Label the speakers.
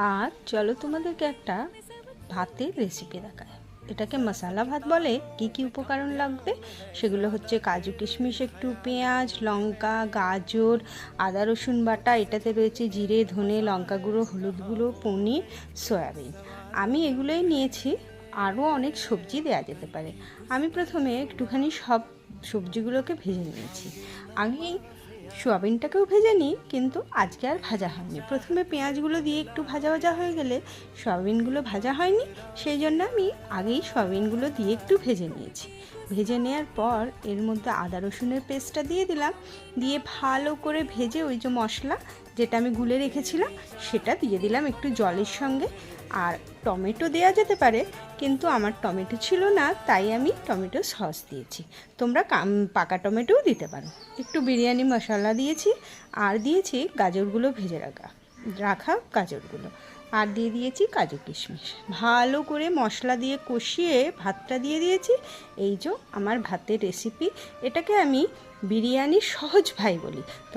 Speaker 1: আর চলো তোমাদেরকে একটা ভাতের রেসিপি দেখায়। এটাকে মশলা ভাত বলে। কি কি উপকরণ লাগবে সেগুলো হচ্ছে কাজু কিশমিশ, একটু পেঁয়াজ, লঙ্কা, গাজর, আদা রসুন বাটা, এটাতে রয়েছে জিরে, ধনে, লঙ্কা গুঁড়ো, হলুদ গুঁড়ো, পনির, সয়াবিন। আমি এগুলোই নিয়েছি, আরও অনেক সবজি দেওয়া যেতে পারে। আমি প্রথমে একটুখানি সব সবজিগুলোকে ভেজে নিয়েছি। আমি সোয়াবিনটাকেও ভেজে নিই, কিন্তু আজকে আর ভাজা হয়নি। প্রথমে পেঁয়াজগুলো দিয়ে একটু ভাজা ভাজা হয়ে গেলে সোয়াবিনগুলো ভাজা হয়নি, সেই জন্য আমি আগেই সোয়াবিনগুলো দিয়ে একটু ভেজে নিয়েছি। ভেজে নেওয়ার পর এর মধ্যে আদা রসুনের পেস্টটা দিয়ে দিলাম, দিয়ে ভালো করে ভেজে ওই যে মশলা যেটা আমি গুলে রেখেছিলাম সেটা দিয়ে দিলাম একটু জলের সঙ্গে। আর টমেটো দেওয়া যেতে পারে, কিন্তু আমার টমেটো ছিল না, তাই আমি টমেটো সস দিয়েছি। তোমরা পাকা টমেটোও দিতে পারো। একটু বিরিয়ানি মশলা দিয়েছি, আর দিয়েছি গাজরগুলো ভেজে রাখা গাজরগুলো, আর দিয়ে দিয়েছি কাজু কিশমিশ। ভালো করে মশলা দিয়ে কষিয়ে ভাতটা দিয়ে দিয়েছি। এই যে আমার ভাতের রেসিপি। এটাকে আমি বিরিয়ানির সহজ ভাই বলি। তো